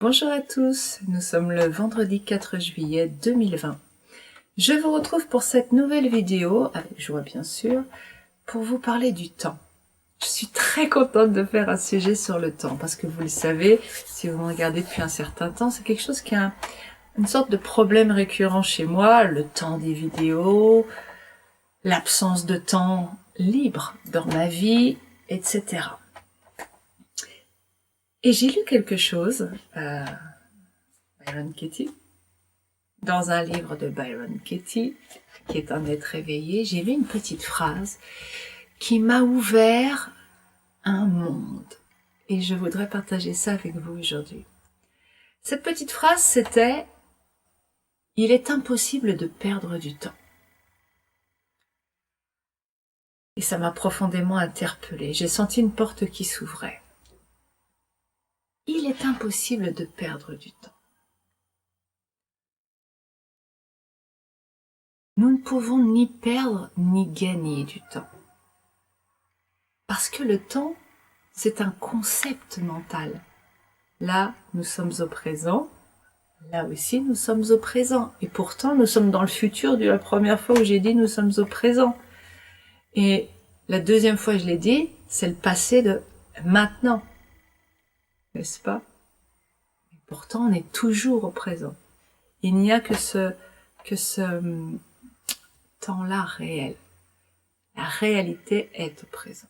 Bonjour à tous, nous sommes le vendredi 4 juillet 2020. Je vous retrouve pour cette nouvelle vidéo, avec joie bien sûr, pour vous parler du temps. Je suis très contente de faire un sujet sur le temps, parce que vous le savez, si vous me regardez depuis un certain temps, c'est quelque chose qui a une sorte de problème récurrent chez moi, le temps des vidéos, l'absence de temps libre dans ma vie, etc. Et j'ai lu quelque chose, Byron Katie, dans un livre de Byron Katie, qui est un être éveillé, j'ai lu une petite phrase qui m'a ouvert un monde. Et je voudrais partager ça avec vous aujourd'hui. Cette petite phrase, c'était « Il est impossible de perdre du temps ». Et ça m'a profondément interpellée. J'ai senti une porte qui s'ouvrait. Il est impossible de perdre du temps. Nous ne pouvons ni perdre ni gagner du temps. Parce que le temps, c'est un concept mental. Là, nous sommes au présent. Là aussi, nous sommes au présent. Et pourtant, nous sommes dans le futur de la première fois où j'ai dit nous sommes au présent. Et la deuxième fois que je l'ai dit, c'est le passé de maintenant. N'est-ce pas? Et pourtant, on est toujours au présent. Il n'y a que ce temps-là réel. La réalité est au présent.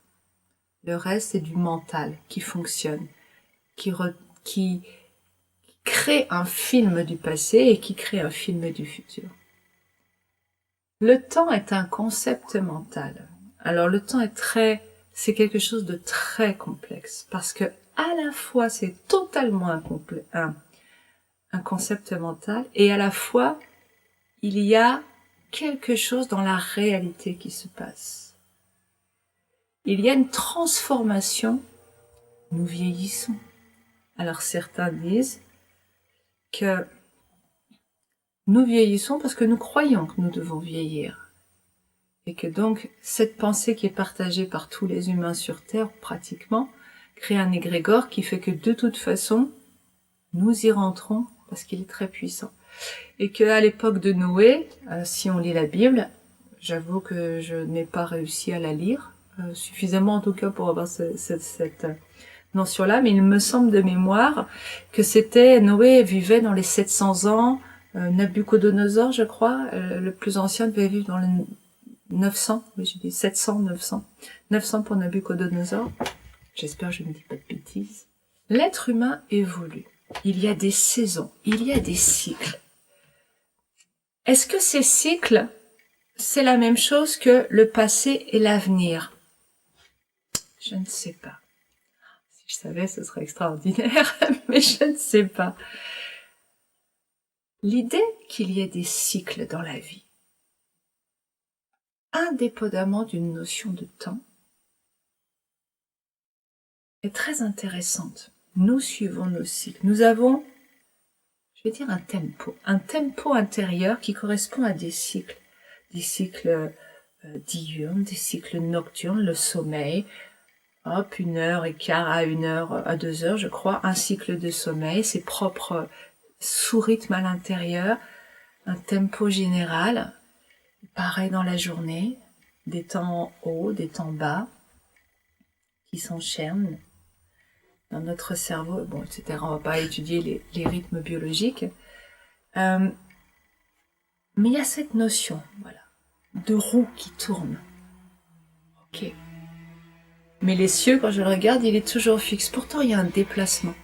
Le reste, c'est du mental qui fonctionne, qui crée un film du passé et qui crée un film du futur. Le temps est un concept mental. Alors le temps c'est quelque chose de très complexe parce que à la fois c'est totalement un concept mental et à la fois il y a quelque chose dans la réalité qui se passe. Il y a une transformation, nous vieillissons. Alors certains disent que nous vieillissons parce que nous croyons que nous devons vieillir. Et que donc, cette pensée qui est partagée par tous les humains sur Terre, pratiquement, crée un égrégore qui fait que de toute façon, nous y rentrons parce qu'il est très puissant. Et qu'à l'époque de Noé, si on lit la Bible, j'avoue que je n'ai pas réussi à la lire, suffisamment en tout cas pour avoir cette notion-là, mais il me semble de mémoire que Noé vivait dans les 700 ans, Nabucodonosor, je crois, le plus ancien devait vivre dans le 900, oui j'ai dit 700, 900. 900 pour Nabucodonosor. J'espère que je ne dis pas de bêtises. L'être humain évolue. Il y a des saisons, il y a des cycles. Est-ce que ces cycles, c'est la même chose que le passé et l'avenir? Je ne sais pas. Si je savais, ce serait extraordinaire, mais je ne sais pas. L'idée qu'il y ait des cycles dans la vie, indépendamment d'une notion de temps, est très intéressante. Nous suivons nos cycles. Nous avons, je vais dire, un tempo intérieur qui correspond à des cycles diurnes, des cycles nocturnes, le sommeil, hop, 1h15 à 1h à 2h, je crois, un cycle de sommeil, ses propres sous-rythmes à l'intérieur, un tempo général, pareil dans la journée, des temps hauts, des temps bas, qui s'enchaînent dans notre cerveau, bon, etc. On va pas étudier les rythmes biologiques. Mais il y a cette notion, voilà, de roue qui tourne. Ok. Mais les cieux, quand je le regarde, il est toujours fixe. Pourtant, il y a un déplacement.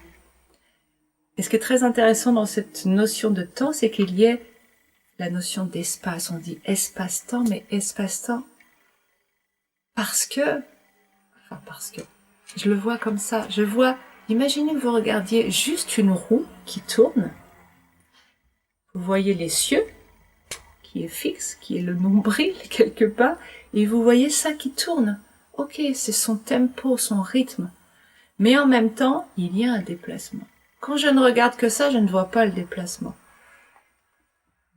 Et ce qui est très intéressant dans cette notion de temps, c'est qu'il y ait la notion d'espace. On dit espace-temps, mais espace-temps parce que, je le vois comme ça. Imaginez que vous regardiez juste une roue qui tourne. Vous voyez les cieux, qui est fixe, qui est le nombril quelque part, et vous voyez ça qui tourne. Ok, c'est son tempo, son rythme. Mais en même temps, il y a un déplacement. Quand je ne regarde que ça, je ne vois pas le déplacement.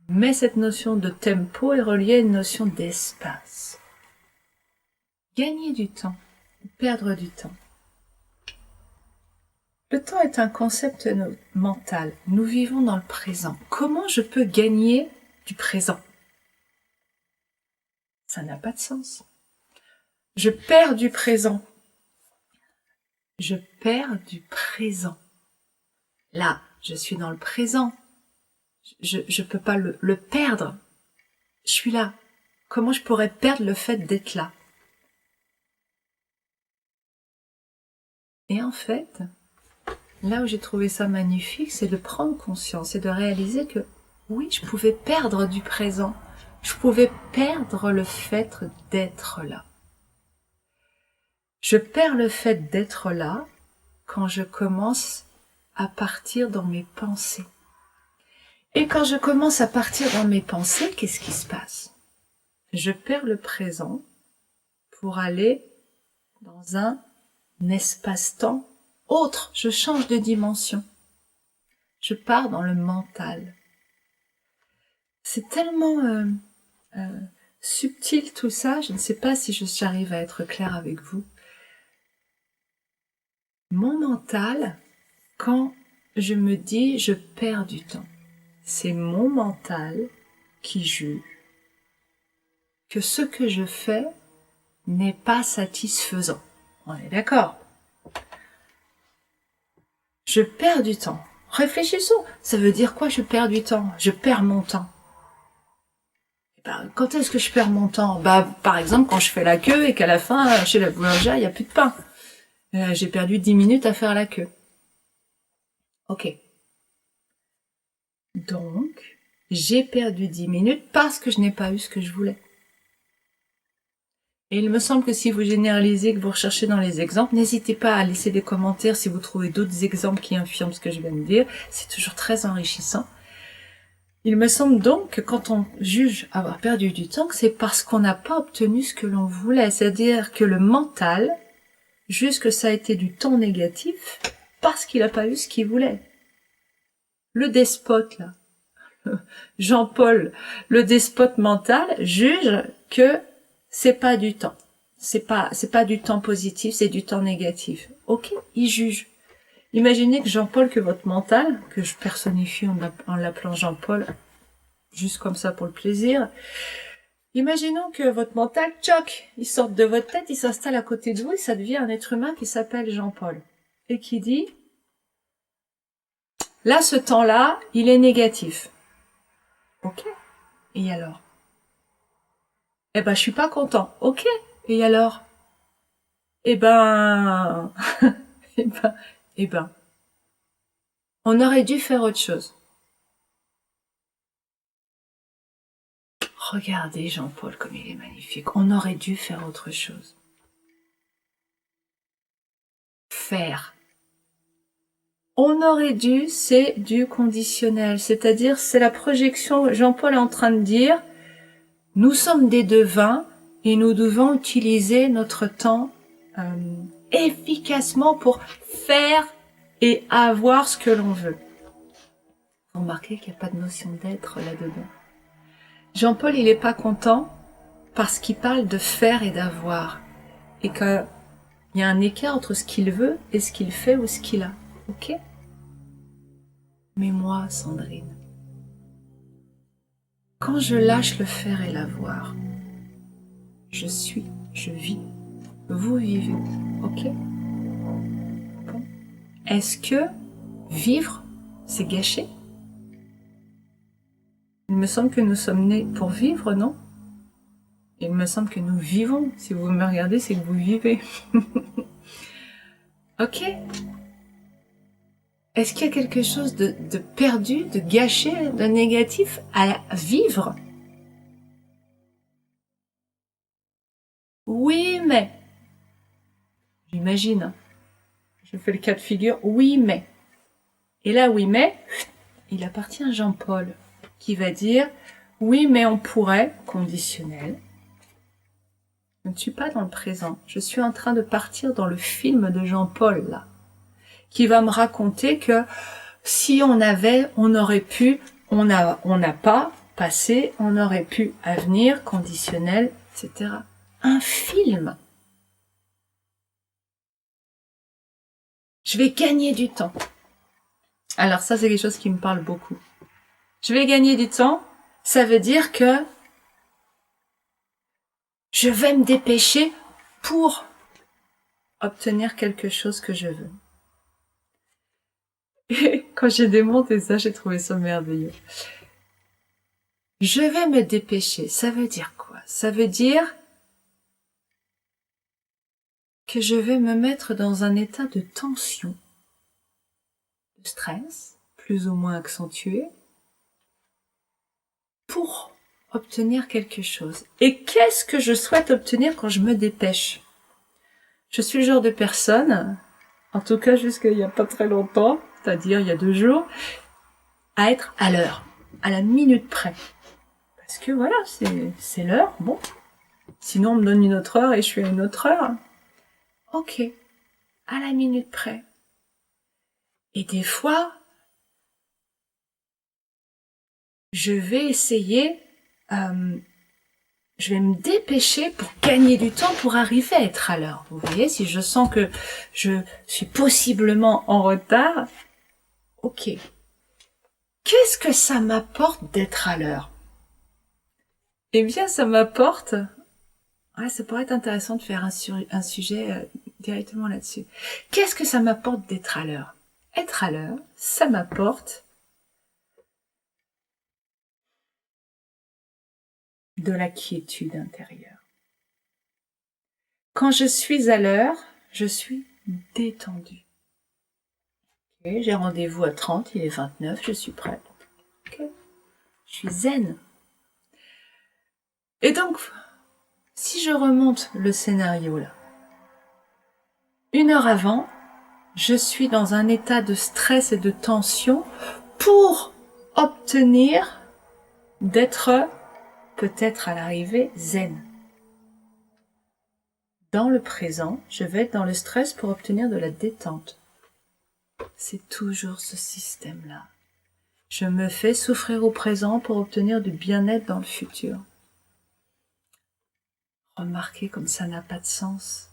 Mais cette notion de tempo est reliée à une notion d'espace. Gagner du temps, perdre du temps. Le temps est un concept mental. Nous vivons dans le présent. Comment je peux gagner du présent? Ça n'a pas de sens. Je perds du présent. Je perds du présent. Là, je suis dans le présent. Je peux pas le perdre. Je suis là. Comment je pourrais perdre le fait d'être là? Et en fait, là où j'ai trouvé ça magnifique, c'est de prendre conscience et de réaliser que oui, je pouvais perdre du présent. Je pouvais perdre le fait d'être là. Je perds le fait d'être là quand je commence à partir dans mes pensées. Et quand je commence à partir dans mes pensées, qu'est-ce qui se passe? Je perds le présent pour aller dans un espace-temps autre. Je change de dimension. Je pars dans le mental. C'est tellement subtil tout ça, je ne sais pas si j'arrive à être claire avec vous. Mon mental, quand je me dis je perds du temps, c'est mon mental qui juge que ce que je fais n'est pas satisfaisant. On est d'accord? Je perds du temps. Réfléchissons. Ça veut dire quoi je perds du temps? Je perds mon temps. Quand est-ce que je perds mon temps? Par exemple, quand je fais la queue et qu'à la fin, chez la boulangère, il n'y a plus de pain. J'ai perdu 10 minutes à faire la queue. Ok. Donc, j'ai perdu 10 minutes parce que je n'ai pas eu ce que je voulais. Et il me semble que si vous généralisez, que vous recherchez dans les exemples, n'hésitez pas à laisser des commentaires si vous trouvez d'autres exemples qui infirment ce que je viens de dire. C'est toujours très enrichissant. Il me semble donc que quand on juge avoir perdu du temps, c'est parce qu'on n'a pas obtenu ce que l'on voulait. C'est-à-dire que le mental juge que ça a été du temps négatif parce qu'il n'a pas eu ce qu'il voulait. Le despote, là, Jean-Paul, le despote mental, juge que c'est pas du temps. C'est pas du temps positif, c'est du temps négatif. Ok, il juge. Imaginez que Jean-Paul, que votre mental, que je personnifie en l'appelant Jean-Paul, juste comme ça pour le plaisir. Imaginons que votre mental, tchoc, il sort de votre tête, il s'installe à côté de vous et ça devient un être humain qui s'appelle Jean-Paul. Et qui dit, là, ce temps-là, il est négatif. Ok. Et alors? Eh ben, je suis pas content. Ok. Et alors? Eh ben, eh ben, on aurait dû faire autre chose. Regardez Jean-Paul comme il est magnifique. On aurait dû faire autre chose. Faire. On aurait dû, c'est du conditionnel. C'est-à-dire, c'est la projection. Jean-Paul est en train de dire, nous sommes des devins et nous devons utiliser notre temps efficacement pour faire et avoir ce que l'on veut. Vous remarquez qu'il n'y a pas de notion d'être là-dedans. Jean-Paul, il n'est pas content parce qu'il parle de faire et d'avoir. Et qu'il y a un écart entre ce qu'il veut et ce qu'il fait ou ce qu'il a. Ok? Mais moi, Sandrine, quand je lâche le faire et l'avoir, je suis, je vis, vous vivez. Ok? Bon. Est-ce que vivre, c'est gâcher? Il me semble que nous sommes nés pour vivre, non? Il me semble que nous vivons. Si vous me regardez, c'est que vous vivez. Ok? Est-ce qu'il y a quelque chose de perdu, de gâché, de négatif à vivre? Oui, mais. J'imagine. Je fais le cas de figure. Oui, mais. Et là, oui, mais, il appartient à Jean-Paul, qui va dire, oui, mais on pourrait, conditionnel. Je ne suis pas dans le présent. Je suis en train de partir dans le film de Jean-Paul, là, qui va me raconter que si on avait, on aurait pu, on n'a pas, passé, on aurait pu, avenir, conditionnel, etc. Un film. Je vais gagner du temps. Alors ça, c'est quelque chose qui me parle beaucoup. Je vais gagner du temps, ça veut dire que je vais me dépêcher pour obtenir quelque chose que je veux. Et quand j'ai démonté ça, j'ai trouvé ça merveilleux. Je vais me dépêcher, ça veut dire quoi? Ça veut dire que je vais me mettre dans un état de tension, de stress, plus ou moins accentué, pour obtenir quelque chose. Et qu'est-ce que je souhaite obtenir quand je me dépêche? Je suis le genre de personne, en tout cas jusqu'à il y a pas très longtemps, c'est-à-dire il y a 2 jours, à être à l'heure, à la minute près. Parce que voilà, c'est l'heure, bon. Sinon on me donne une autre heure et je suis à une autre heure. Ok, à la minute près. Et des fois, je vais essayer, je vais me dépêcher pour gagner du temps pour arriver à être à l'heure. Vous voyez, si je sens que je suis possiblement en retard, ok. Qu'est-ce que ça m'apporte d'être à l'heure? Eh bien, ça m'apporte... Ouais, ça pourrait être intéressant de faire un sujet directement là-dessus. Qu'est-ce que ça m'apporte d'être à l'heure? Être à l'heure, ça m'apporte de la quiétude intérieure. Quand je suis à l'heure, je suis détendue. Okay, j'ai rendez-vous à 30, il est 29, je suis prête. Okay. Je suis zen. Et donc, si je remonte le scénario là, 1 heure avant, je suis dans un état de stress et de tension pour obtenir d'être peut-être à l'arrivée zen. Dans le présent, je vais être dans le stress pour obtenir de la détente. C'est toujours ce système-là. Je me fais souffrir au présent pour obtenir du bien-être dans le futur. Remarquez comme ça n'a pas de sens.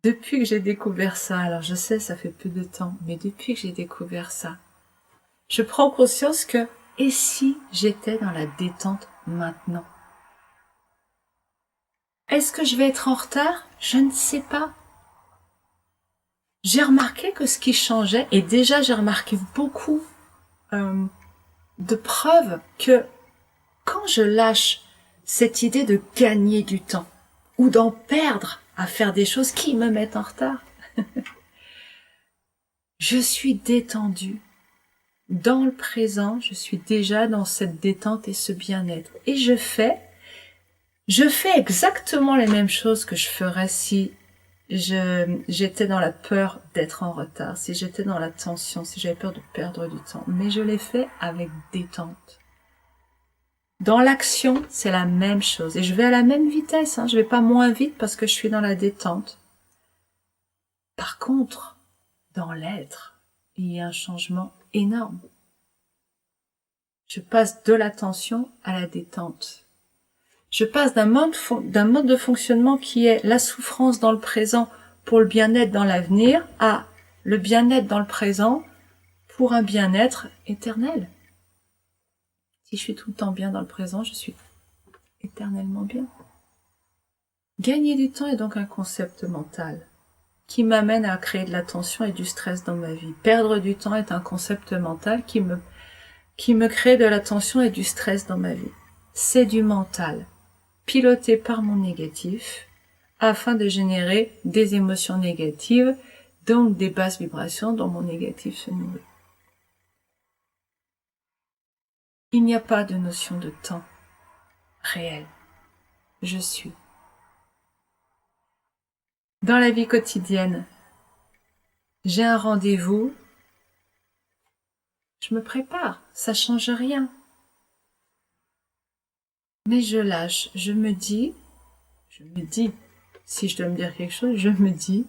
Depuis que j'ai découvert ça, alors je sais ça fait peu de temps, mais depuis que j'ai découvert ça, je prends conscience que, et si j'étais dans la détente maintenant? Est-ce que je vais être en retard? Je ne sais pas. J'ai remarqué que ce qui changeait, et déjà j'ai remarqué beaucoup de preuves que quand je lâche cette idée de gagner du temps, ou d'en perdre à faire des choses qui me mettent en retard, je suis détendue. Dans le présent, je suis déjà dans cette détente et ce bien-être. Et je fais exactement les mêmes choses que je ferais si j'étais dans la peur d'être en retard, si j'étais dans la tension, si j'avais peur de perdre du temps. Mais je les fais avec détente. Dans l'action, c'est la même chose. Et je vais à la même vitesse, hein. Je vais pas moins vite parce que je suis dans la détente. Par contre, dans l'être, il y a un changement énorme. Je passe de la tension à la détente. Je passe d'un mode de fonctionnement qui est la souffrance dans le présent pour le bien-être dans l'avenir à le bien-être dans le présent pour un bien-être éternel. Si je suis tout le temps bien dans le présent, je suis éternellement bien. Gagner du temps est donc un concept mental qui m'amène à créer de la tension et du stress dans ma vie. Perdre du temps est un concept mental qui me crée de la tension et du stress dans ma vie. C'est du mental, piloté par mon négatif, afin de générer des émotions négatives, donc des basses vibrations dont mon négatif se nourrit. Il n'y a pas de notion de temps réel. Je suis. Dans la vie quotidienne, j'ai un rendez-vous, je me prépare, ça change rien. Mais je lâche, je me dis, si je dois me dire quelque chose, je me dis,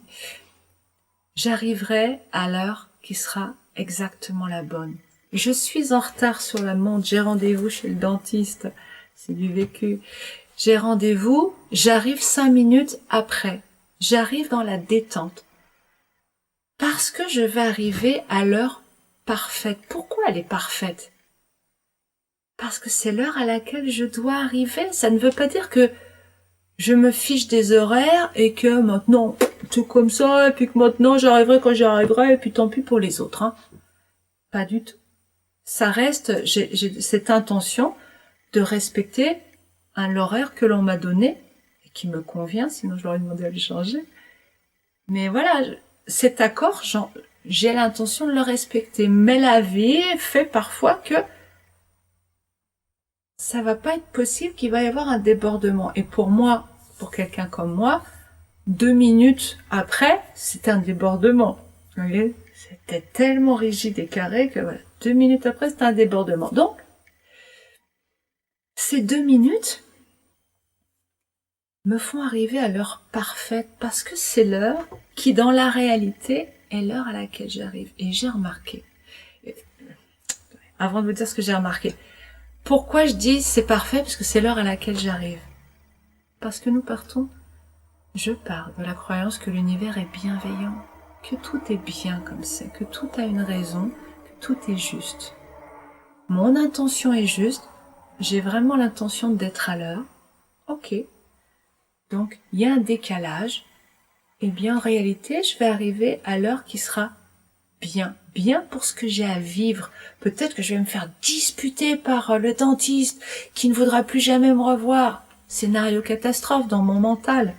j'arriverai à l'heure qui sera exactement la bonne. Je suis en retard sur la montre, j'ai rendez-vous chez le dentiste, c'est du vécu. J'ai rendez-vous, j'arrive 5 minutes après. j'arrive dans la détente. Parce que je vais arriver à l'heure parfaite. Pourquoi elle est parfaite? Parce que c'est l'heure à laquelle je dois arriver. Ça ne veut pas dire que je me fiche des horaires et que maintenant c'est comme ça et puis que maintenant j'arriverai quand j'arriverai et puis tant pis pour les autres. Hein. Pas du tout. Ça reste, j'ai cette intention de respecter l'horaire que l'on m'a donné et qui me convient, sinon je leur ai demandé à le changer. Mais voilà, cet accord, j'ai l'intention de le respecter. Mais la vie fait parfois que ça va pas être possible, qu'il va y avoir un débordement. Et pour moi, pour quelqu'un comme moi, 2 minutes après, c'était un débordement. Vous voyez, c'était tellement rigide et carré que voilà, 2 minutes après, c'était un débordement. Donc, ces 2 minutes me font arriver à l'heure parfaite parce que c'est l'heure qui, dans la réalité, est l'heure à laquelle j'arrive. Et j'ai remarqué, avant de vous dire ce que j'ai remarqué, pourquoi je dis c'est parfait? Parce que c'est l'heure à laquelle j'arrive. Parce que nous partons, je pars de la croyance que l'univers est bienveillant, que tout est bien comme c'est, que tout a une raison, que tout est juste. Mon intention est juste, j'ai vraiment l'intention d'être à l'heure. Ok. Donc, il y a un décalage. Eh bien, en réalité, je vais arriver à l'heure qui sera bien. Bien pour ce que j'ai à vivre. Peut-être que je vais me faire disputer par le dentiste qui ne voudra plus jamais me revoir. Scénario catastrophe dans mon mental.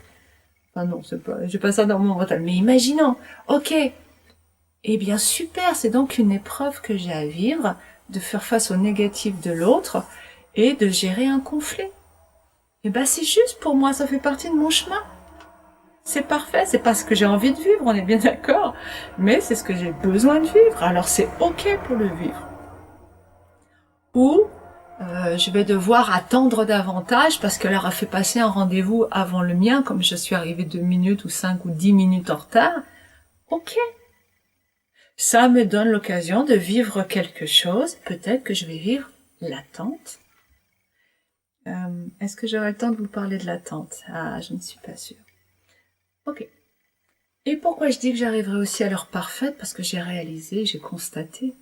Enfin non, j'ai pas ça dans mon mental. Mais imaginons. Ok. Eh bien, super. C'est donc une épreuve que j'ai à vivre, de faire face au négatif de l'autre et de gérer un conflit. Eh ben, c'est juste pour moi. Ça fait partie de mon chemin. C'est parfait, c'est pas ce que j'ai envie de vivre, on est bien d'accord, mais c'est ce que j'ai besoin de vivre, alors c'est ok pour le vivre. Ou je vais devoir attendre davantage parce qu'elle aura fait passer un rendez-vous avant le mien, comme je suis arrivée 2 minutes ou 5 ou 10 minutes en retard. Ok. Ça me donne l'occasion de vivre quelque chose, peut-être que je vais vivre l'attente. Est-ce que j'aurai le temps de vous parler de l'attente? Ah, je ne suis pas sûre. Ok. Et pourquoi je dis que j'arriverai aussi à l'heure parfaite? Parce que j'ai réalisé, j'ai constaté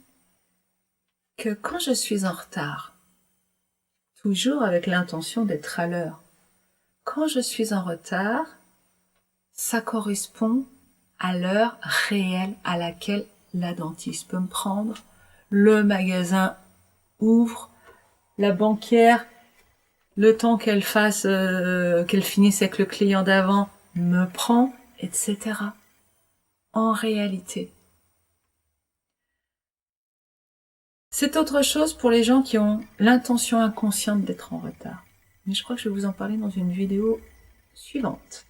que quand je suis en retard, toujours avec l'intention d'être à l'heure, quand je suis en retard, ça correspond à l'heure réelle à laquelle la dentiste peut me prendre, le magasin ouvre, la banquière, le temps qu'elle qu'elle finisse avec le client d'avant, me prend, etc. En réalité. C'est autre chose pour les gens qui ont l'intention inconsciente d'être en retard. Mais je crois que je vais vous en parler dans une vidéo suivante,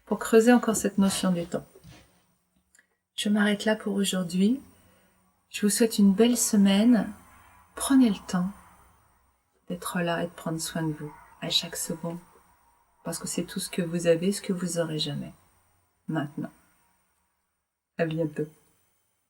pour creuser encore cette notion du temps. Je m'arrête là pour aujourd'hui. Je vous souhaite une belle semaine. Prenez le temps d'être là et de prendre soin de vous à chaque seconde. Parce que c'est tout ce que vous avez, ce que vous aurez jamais. Maintenant. À bientôt.